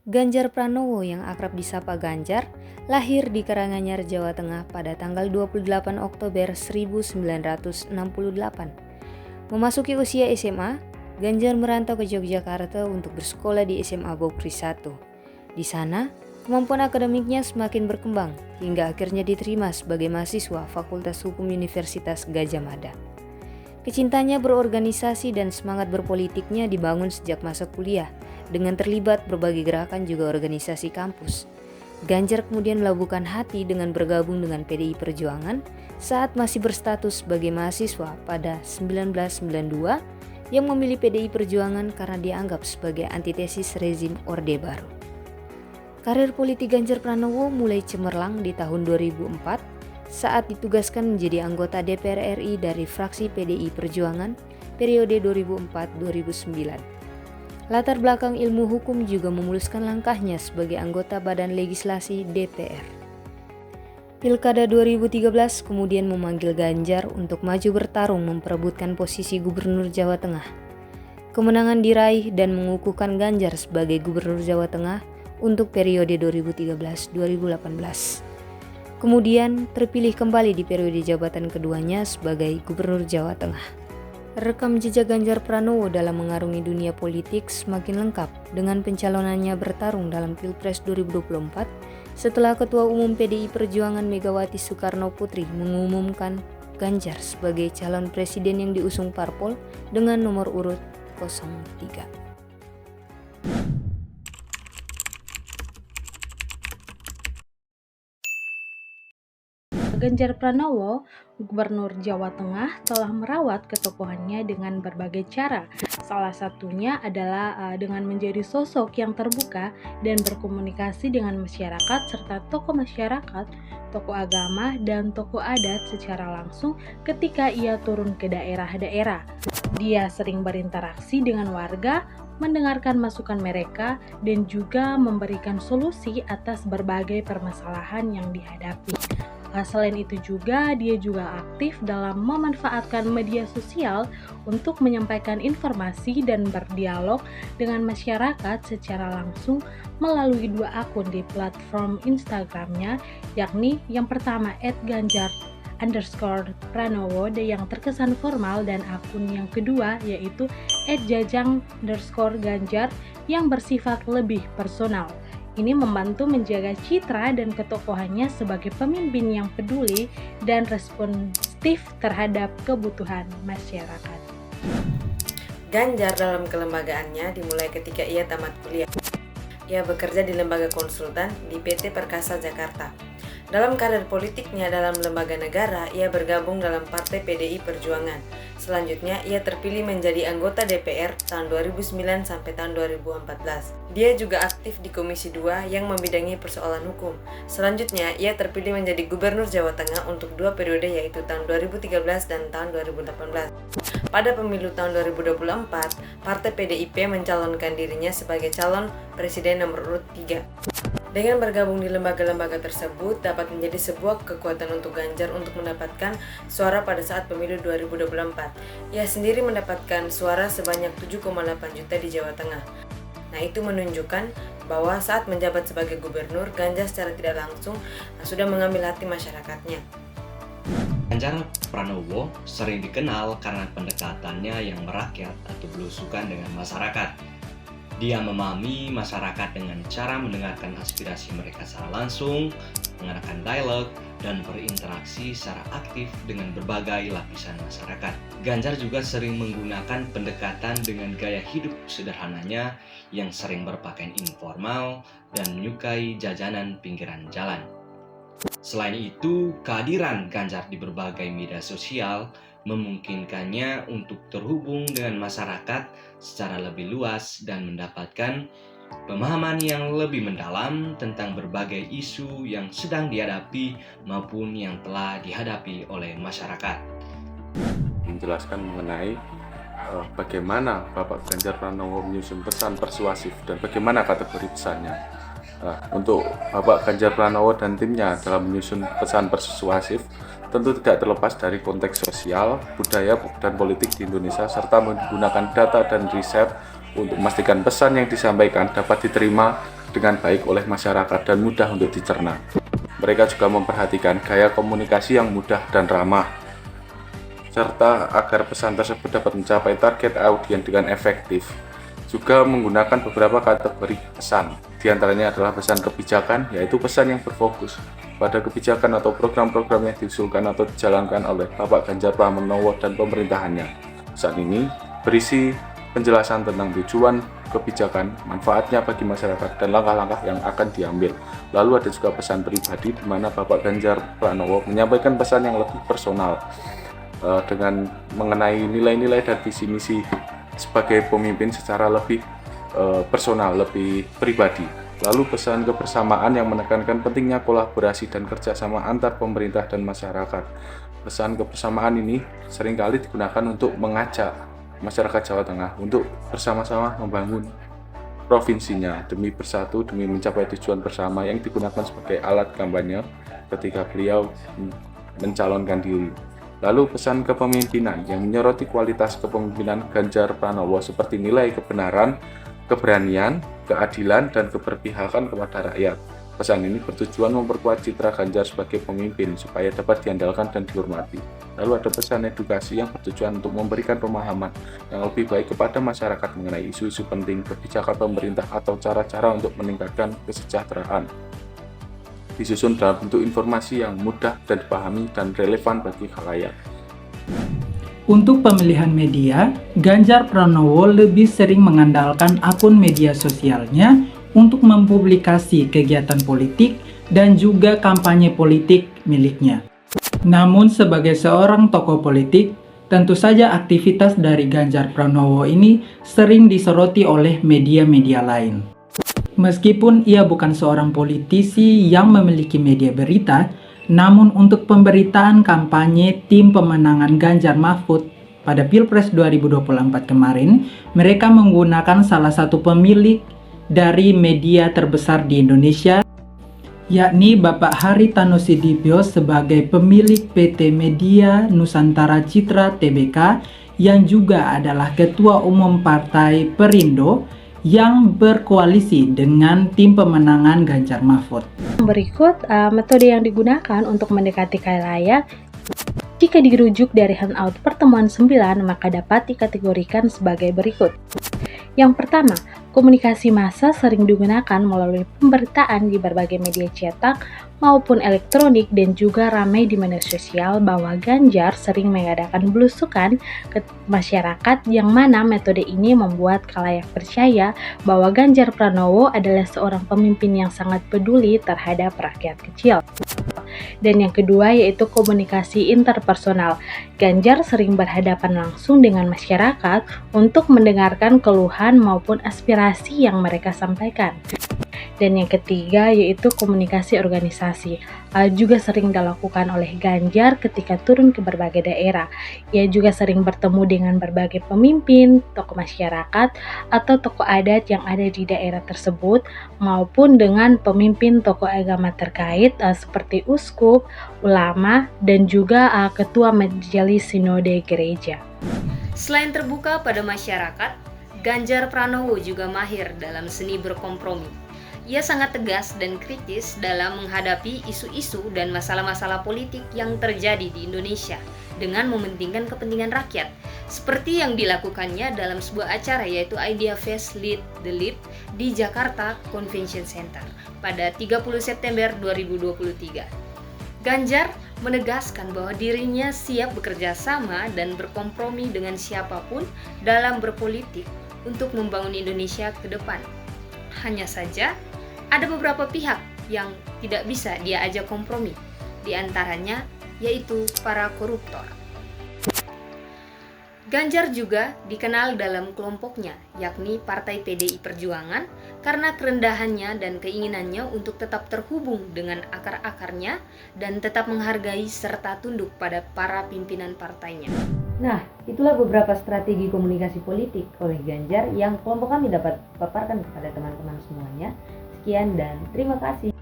Ganjar Pranowo yang akrab disapa Ganjar, lahir di Karanganyar, Jawa Tengah pada tanggal 28 Oktober 1968. Memasuki usia SMA, Ganjar merantau ke Yogyakarta untuk bersekolah di SMA Bokri I. Di sana, kemampuan akademiknya semakin berkembang hingga akhirnya diterima sebagai mahasiswa Fakultas Hukum Universitas Gadjah Mada. Kecintanya berorganisasi dan semangat berpolitiknya dibangun sejak masa kuliah dengan terlibat berbagai gerakan juga organisasi kampus. Ganjar kemudian melabuhkan hati dengan bergabung dengan PDI Perjuangan saat masih berstatus sebagai mahasiswa pada 1992 yang memilih PDI Perjuangan karena dianggap sebagai antitesis rezim Orde Baru. Karir politik Ganjar Pranowo mulai cemerlang di tahun 2004 saat ditugaskan menjadi anggota DPR RI dari fraksi PDI Perjuangan periode 2004-2009. Latar belakang ilmu hukum juga memuluskan langkahnya sebagai anggota Badan Legislasi DPR. Pilkada 2013 kemudian memanggil Ganjar untuk maju bertarung memperebutkan posisi Gubernur Jawa Tengah. Kemenangan diraih dan mengukuhkan Ganjar sebagai Gubernur Jawa Tengah untuk periode 2013-2018. Kemudian terpilih kembali di periode jabatan keduanya sebagai Gubernur Jawa Tengah. Rekam jejak Ganjar Pranowo dalam mengarungi dunia politik semakin lengkap dengan pencalonannya bertarung dalam Pilpres 2024 setelah Ketua Umum PDI Perjuangan Megawati Soekarno Putri mengumumkan Ganjar sebagai calon presiden yang diusung parpol dengan nomor urut 03. Ganjar Pranowo, Gubernur Jawa Tengah, telah merawat ketokohannya dengan berbagai cara. Salah satunya adalah dengan menjadi sosok yang terbuka dan berkomunikasi dengan masyarakat serta tokoh masyarakat, tokoh agama, dan tokoh adat secara langsung ketika ia turun ke daerah-daerah. Dia sering berinteraksi dengan warga, mendengarkan masukan mereka, dan juga memberikan solusi atas berbagai permasalahan yang dihadapi. Selain itu juga, dia juga aktif dalam memanfaatkan media sosial untuk menyampaikan informasi dan berdialog dengan masyarakat secara langsung melalui dua akun di platform Instagramnya, yakni yang pertama @ganjar_pranowo yang terkesan formal dan akun yang kedua yaitu @jajang_ganjar yang bersifat lebih personal. Ini membantu menjaga citra dan ketokohannya sebagai pemimpin yang peduli dan responsif terhadap kebutuhan masyarakat. Ganjar dalam kelembagaannya dimulai ketika ia tamat kuliah. Ia bekerja di lembaga konsultan di PT Perkasa Jakarta. Dalam karir politiknya dalam lembaga negara, ia bergabung dalam Partai PDI Perjuangan. Selanjutnya, ia terpilih menjadi anggota DPR tahun 2009 sampai tahun 2014. Dia juga aktif di Komisi 2 yang membidangi persoalan hukum. Selanjutnya, ia terpilih menjadi Gubernur Jawa Tengah untuk 2 periode yaitu tahun 2013 dan tahun 2018. Pada pemilu tahun 2024, Partai PDIP mencalonkan dirinya sebagai calon presiden nomor urut 3. Dengan bergabung di lembaga-lembaga tersebut dapat menjadi sebuah kekuatan untuk Ganjar untuk mendapatkan suara pada saat pemilu 2024. Ia sendiri mendapatkan suara sebanyak 7,8 juta di Jawa Tengah. Nah, itu menunjukkan bahwa saat menjabat sebagai gubernur, Ganjar secara tidak langsung sudah mengambil hati masyarakatnya. Ganjar Pranowo sering dikenal karena pendekatannya yang merakyat atau belusukan dengan masyarakat. Dia memahami masyarakat dengan cara mendengarkan aspirasi mereka secara langsung, mengadakan dialog, dan berinteraksi secara aktif dengan berbagai lapisan masyarakat. Ganjar juga sering menggunakan pendekatan dengan gaya hidup sederhananya yang sering berpakaian informal dan menyukai jajanan pinggiran jalan. Selain itu, kehadiran Ganjar di berbagai media sosial memungkinkannya untuk terhubung dengan masyarakat secara lebih luas dan mendapatkan pemahaman yang lebih mendalam tentang berbagai isu yang sedang dihadapi maupun yang telah dihadapi oleh masyarakat. Menjelaskan mengenai bagaimana Bapak Ganjar Pranowo menyusun pesan persuasif dan bagaimana kategori pesannya. Untuk Bapak Ganjar Pranowo dan timnya dalam menyusun pesan persuasif tentu tidak terlepas dari konteks sosial, budaya, dan politik di Indonesia serta menggunakan data dan riset untuk memastikan pesan yang disampaikan dapat diterima dengan baik oleh masyarakat dan mudah untuk dicerna. Mereka juga memperhatikan gaya komunikasi yang mudah dan ramah, serta agar pesan tersebut dapat mencapai target audiens dengan efektif. Juga menggunakan beberapa kategori pesan, di antaranya adalah pesan kebijakan, yaitu pesan yang berfokus pada kebijakan atau program-program yang diusulkan atau dijalankan oleh Bapak Ganjar Pranowo dan pemerintahannya. Pesan ini berisi penjelasan tentang tujuan kebijakan, manfaatnya bagi masyarakat, dan langkah-langkah yang akan diambil. Lalu ada juga pesan pribadi, di mana Bapak Ganjar Pranowo menyampaikan pesan yang lebih personal dengan mengenai nilai-nilai dan visi misi sebagai pemimpin secara lebih personal, lebih pribadi. Lalu pesan kebersamaan yang menekankan pentingnya kolaborasi dan kerjasama antar pemerintah dan masyarakat. Pesan kebersamaan ini seringkali digunakan untuk mengajak masyarakat Jawa Tengah untuk bersama-sama membangun provinsinya demi bersatu, demi mencapai tujuan bersama, yang digunakan sebagai alat kampanye ketika beliau mencalonkan diri. Lalu pesan kepemimpinan yang menyoroti kualitas kepemimpinan Ganjar Pranowo seperti nilai kebenaran, keberanian, keadilan, dan keberpihakan kepada rakyat. Pesan ini bertujuan memperkuat citra Ganjar sebagai pemimpin supaya dapat diandalkan dan dihormati. Lalu ada pesan edukasi yang bertujuan untuk memberikan pemahaman yang lebih baik kepada masyarakat mengenai isu-isu penting, kebijakan pemerintah, atau cara-cara untuk meningkatkan kesejahteraan. Disusun dalam bentuk informasi yang mudah dan dipahami dan relevan bagi khalayak. Untuk pemilihan media, Ganjar Pranowo lebih sering mengandalkan akun media sosialnya untuk mempublikasi kegiatan politik dan juga kampanye politik miliknya. Namun sebagai seorang tokoh politik, tentu saja aktivitas dari Ganjar Pranowo ini sering disoroti oleh media-media lain. Meskipun ia bukan seorang politisi yang memiliki media berita, namun untuk pemberitaan kampanye tim pemenangan Ganjar Mahfud pada Pilpres 2024 kemarin, mereka menggunakan salah satu pemilik dari media terbesar di Indonesia, yakni Bapak Haritano Sudibyo sebagai pemilik PT Media Nusantara Citra Tbk, yang juga adalah Ketua Umum Partai Perindo yang berkoalisi dengan tim pemenangan Ganjar Mahfud. Berikut metode yang digunakan untuk mendekati khalayak. Jika dirujuk dari handout pertemuan 9, maka dapat dikategorikan sebagai berikut. Yang pertama, komunikasi massa sering digunakan melalui pemberitaan di berbagai media cetak maupun elektronik, dan juga ramai di media sosial bahwa Ganjar sering mengadakan belusukan ke masyarakat, yang mana metode ini membuat khalayak percaya bahwa Ganjar Pranowo adalah seorang pemimpin yang sangat peduli terhadap rakyat kecil. Dan yang kedua yaitu komunikasi interpersonal. Ganjar sering berhadapan langsung dengan masyarakat untuk mendengarkan keluhan maupun aspirasi yang mereka sampaikan. Dan yang ketiga yaitu komunikasi organisasi. Juga sering dilakukan oleh Ganjar ketika turun ke berbagai daerah. Ia juga sering bertemu dengan berbagai pemimpin, tokoh masyarakat, atau tokoh adat yang ada di daerah tersebut, maupun dengan pemimpin tokoh agama terkait seperti uskup, ulama, dan juga ketua majelis sinode gereja. Selain terbuka pada masyarakat, Ganjar Pranowo juga mahir dalam seni berkompromi. Ia sangat tegas dan kritis dalam menghadapi isu-isu dan masalah-masalah politik yang terjadi di Indonesia dengan mementingkan kepentingan rakyat, seperti yang dilakukannya dalam sebuah acara yaitu Idea Fest Lead the Lead di Jakarta Convention Center pada 30 September 2023. Ganjar menegaskan bahwa dirinya siap bekerja sama dan berkompromi dengan siapapun dalam berpolitik untuk membangun Indonesia ke depan. Hanya saja, ada beberapa pihak yang tidak bisa dia ajak kompromi, di antaranya yaitu para koruptor. Ganjar juga dikenal dalam kelompoknya, yakni Partai PDI Perjuangan, karena kerendahannya dan keinginannya untuk tetap terhubung dengan akar-akarnya dan tetap menghargai serta tunduk pada para pimpinan partainya. Nah, itulah beberapa strategi komunikasi politik oleh Ganjar yang kelompok kami dapat paparkan kepada teman-teman semuanya. Sekian dan terima kasih.